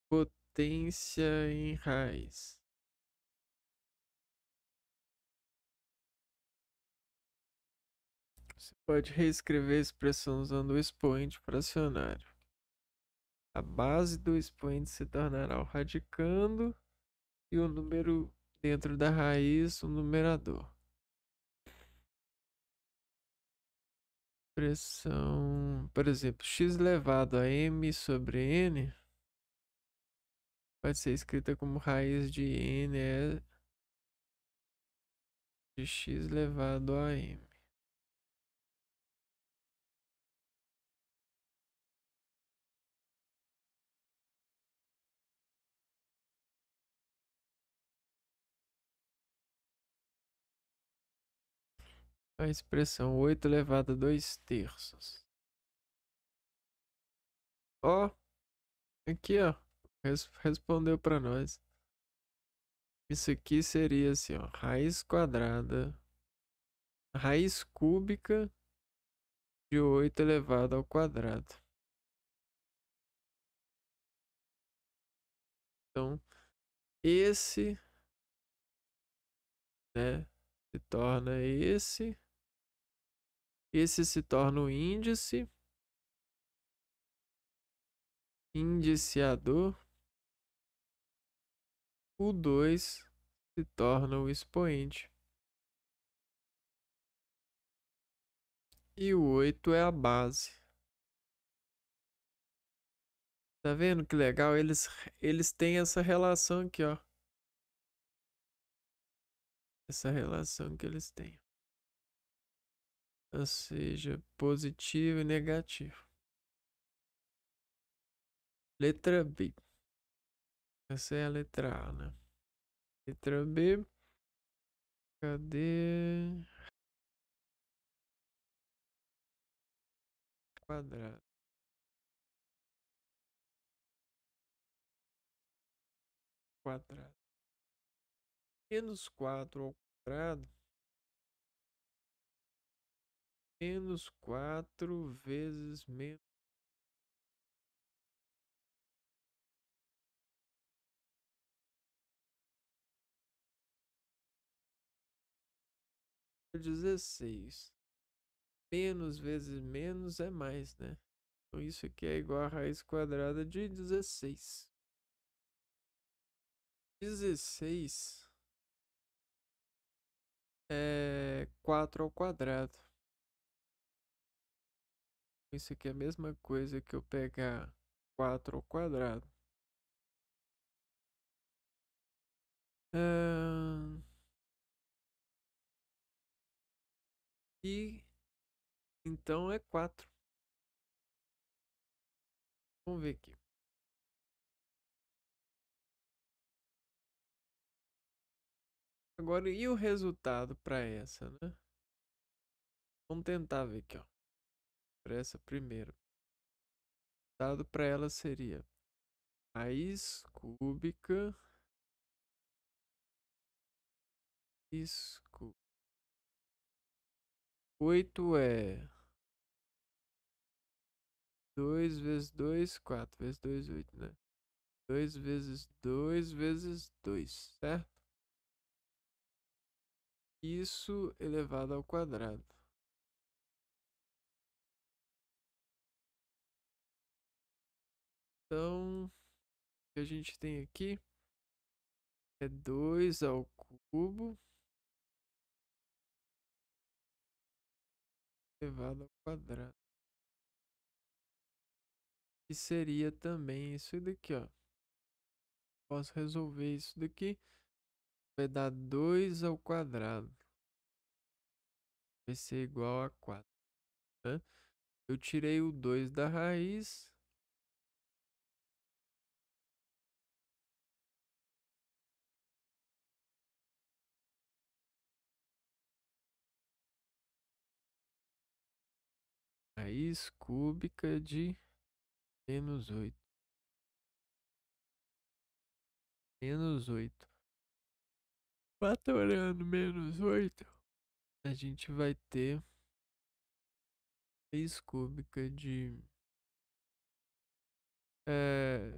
potência em raiz? Você pode reescrever a expressão usando o expoente fracionário. A base do expoente se tornará o radicando e o número dentro da raiz, o numerador. Expressão, por exemplo, x elevado a m sobre n pode ser escrita como raiz de n é de x elevado a m. A expressão 8 elevado a 2 terços. Ó, aqui ó, respondeu para nós. Isso aqui seria assim, ó, raiz quadrada, raiz cúbica de 8 elevado ao quadrado. Então, esse, né, se torna esse se torna o índice, indiciador, o 2 se torna o expoente. E o 8 é a base. Tá vendo que legal? Eles têm essa relação aqui, ó. Essa relação que eles têm. Ou seja, positivo e negativo. Letra B. Essa é a letra A, né? Letra B. Cadê? Quadrado. Quadrado. Menos 4 ao quadrado. Menos 4 vezes menos 16. Menos vezes menos é mais, né? Então isso aqui é igual a raiz quadrada de 16. 16 é 4 ao quadrado. Isso aqui é a mesma coisa que eu pegar 4 ao quadrado. Ahn, e então é 4. Vamos ver aqui. Agora, e o resultado para essa, né? Vamos tentar ver aqui, ó. Para essa primeiro. O resultado para ela seria raiz cúbica isso. 8 é 2 vezes 2 4 vezes 2 8, né? 2 vezes 2 vezes 2, certo? Isso elevado ao quadrado. Então, o que a gente tem aqui é 2 ao cubo elevado ao quadrado. Que seria também isso daqui, ó. Posso resolver isso daqui. Vai dar 2 ao quadrado. Vai ser igual a 4, né? Eu tirei o 2 da raiz. Raiz cúbica de menos 8. Menos 8. Fatorando menos 8, a gente vai ter raiz cúbica de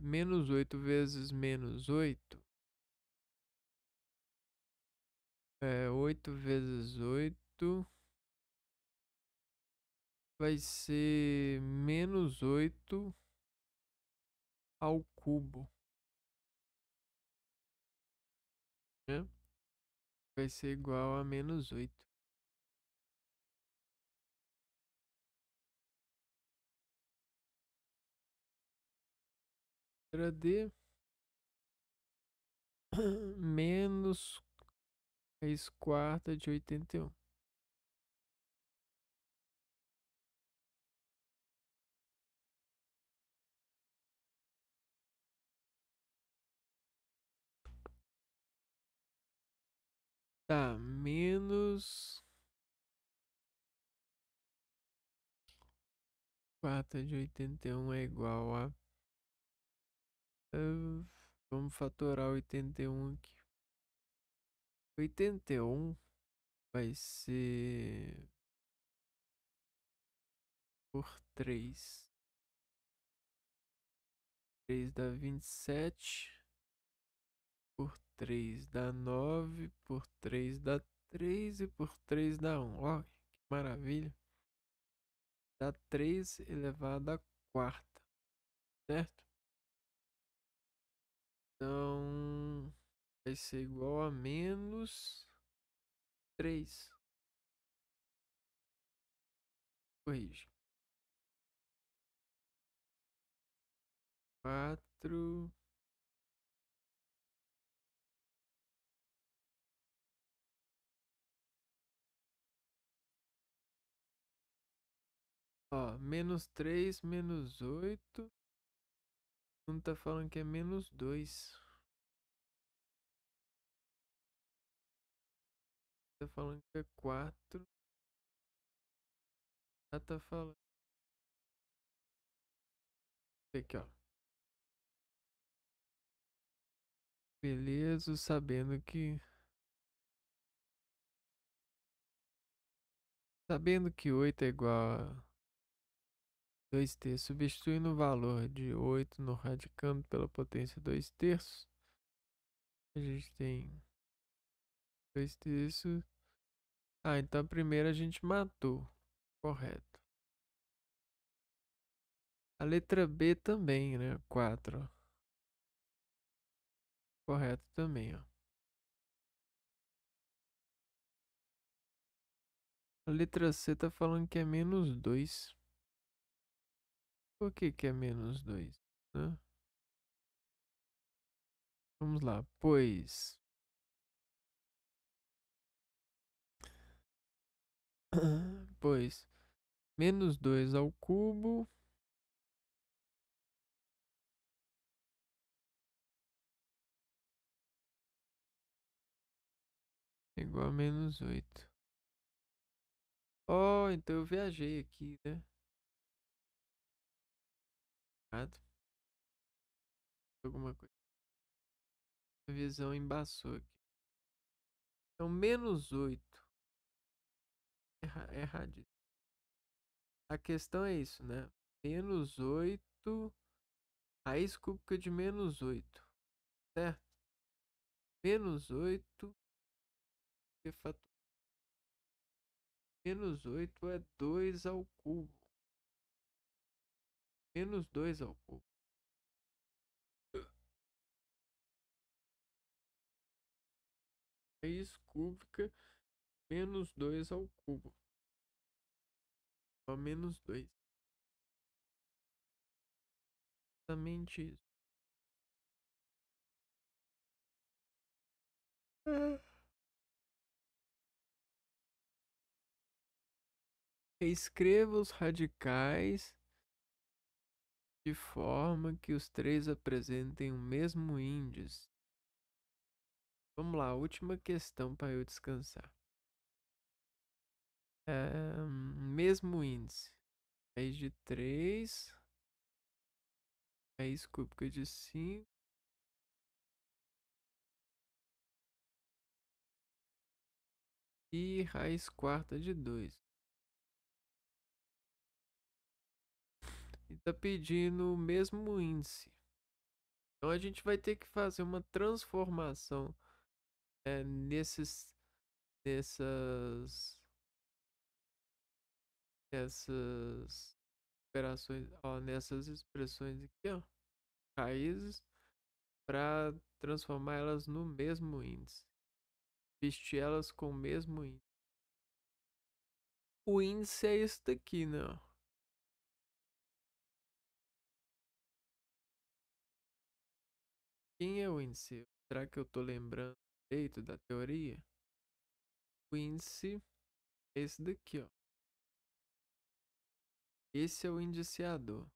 menos 8 vezes menos 8. 8 vezes 8 vai ser menos 8 ao cubo, né? Vai ser igual a menos 8. Letra D, menos raiz quarta de 81. Tá, menos quarta de 81 é igual a... vamos fatorar 81 aqui. 81 vai ser por 3. 3 dá 27. Por 3 dá 9. Por 3 dá 3. E por 3 dá 1. Ó, que maravilha. Dá 3 elevado à quarta. Certo? Então, vai ser igual a menos 3. Corrige. 4. Ó, menos 3, menos 8. Um tá falando que é menos 2. Tá falando que é 4. Já tá falando. Aqui, ó. Beleza, sabendo que. Sabendo que 8 é igual a 2 terços, substituindo o valor de 8 no radicando pela potência 2 terços, a gente tem 2 terços. Ah, então primeiro a gente matou. Correto. A letra B também, né? 4, ó. Correto também, ó. A letra C tá falando que é -2. Por que que é -2, né? Vamos lá. Pois, -2 ao cubo é igual a -8. Oh, então eu viajei aqui, né? Errado. Alguma coisa. A visão embaçou aqui. Então, -8. Errado. A questão é isso, né? -8, raiz cúbica de -8, certo? -8 que fator. -8 é 2 ao cubo. -2 ao cubo. Raiz cúbica -2 ao cubo. Ó, -2. Exatamente isso. Escreva os radicais de forma que os três apresentem o mesmo índice. Vamos lá, última questão para eu descansar. Mesmo índice. Raiz de 3, raiz cúbica de 5 e raiz quarta de 2. E tá pedindo o mesmo índice. Então a gente vai ter que fazer uma transformação nessas, nessas operações, ó, nessas expressões aqui, ó, raízes, para transformar elas no mesmo índice. Vestir elas com o mesmo índice. O índice é esse daqui, né? Ó. Quem é o índice? Será que eu tô lembrando direito da teoria? O índice é esse daqui, ó. Esse é o indiciador.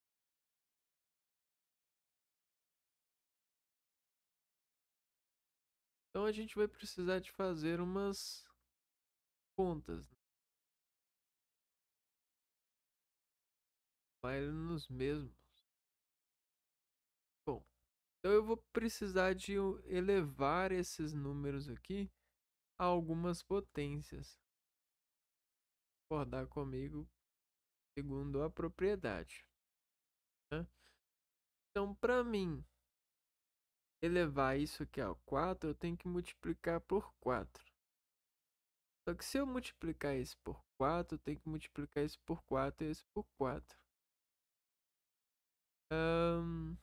Então a gente vai precisar de fazer umas contas, né? Vai nos mesmos. Bom, então eu vou precisar de elevar esses números aqui a algumas potências. Concordar comigo segundo a propriedade, né? Então, para mim elevar isso aqui ao 4, eu tenho que multiplicar por 4. Só que se eu multiplicar isso por 4, eu tenho que multiplicar isso por 4 e esse por 4. Ahn,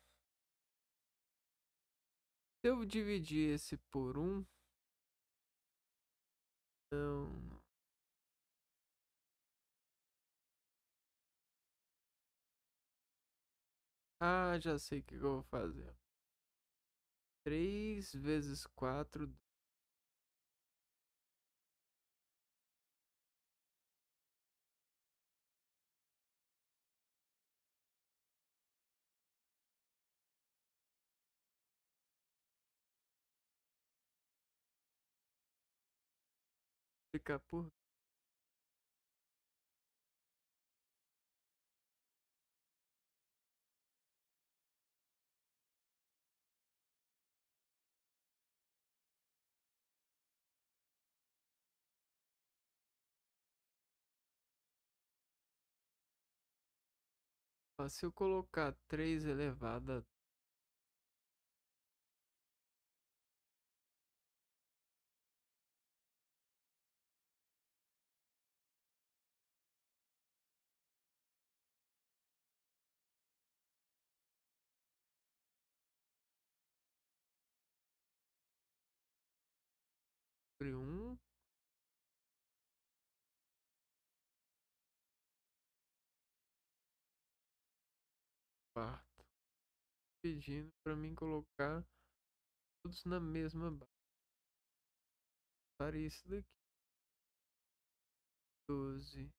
Se eu dividir esse por 1, não. Ah, já sei o que eu vou fazer. 3 vezes 4 multiplicar por. Ó, se eu colocar 3 elevado a sobre 1, quarto. Pedindo para mim colocar todos na mesma base. Para isso daqui. 12.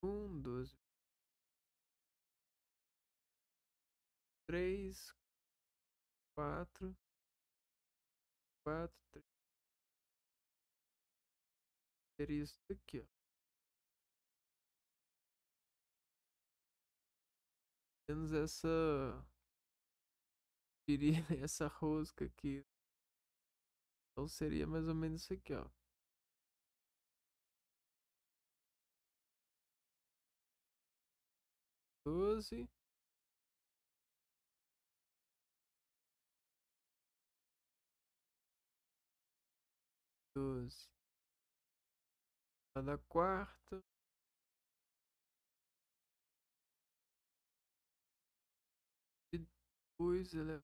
Um, 12. 3, 4, 4, 3. Seria isso daqui, ó. Menos essa. Essa rosca aqui. Então seria mais ou menos isso aqui, ó. 12. 12. Cada quarta. E depois ele.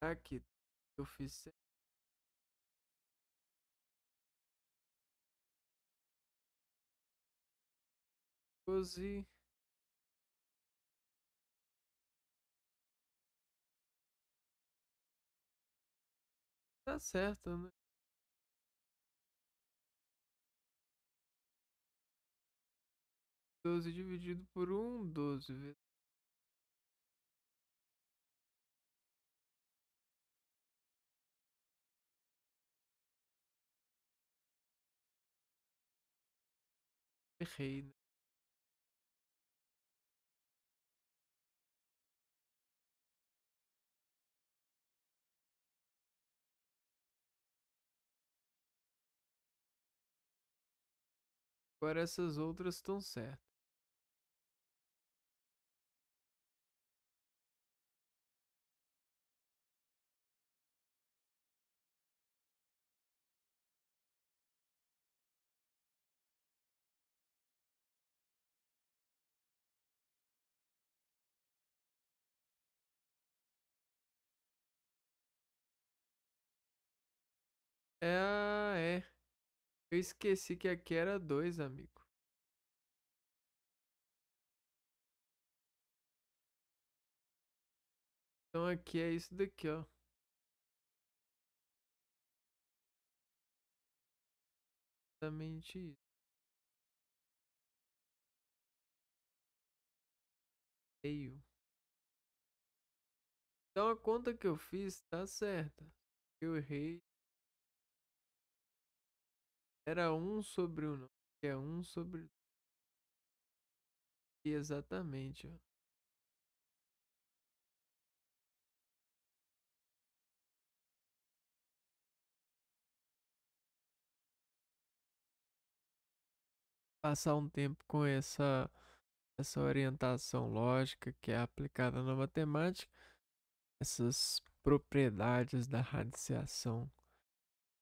Aqui. Eu fiz 12. Tá certo, né? 12 dividido por 1, 12 vezes. Errei, né? Agora essas outras estão certas. É. Eu esqueci que aqui era 2, amigo. Então aqui é isso daqui, ó. Exatamente isso. Meio. Então a conta que eu fiz tá certa. Eu errei. Era 1 sobre 1, não. É 1 sobre. Exatamente, ó. Passar um tempo com essa orientação lógica que é aplicada na matemática, essas propriedades da radiciação,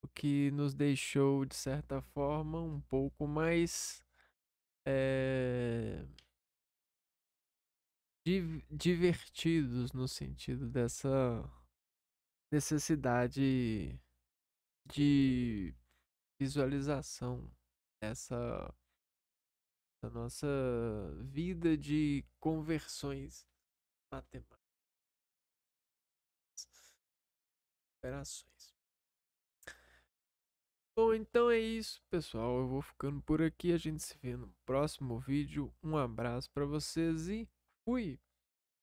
o que nos deixou, de certa forma, um pouco mais divertidos no sentido dessa necessidade de visualização dessa da nossa vida de conversões matemáticas, operações. Bom, então é isso, pessoal. Eu vou ficando por aqui. A gente se vê no próximo vídeo. Um abraço para vocês e fui!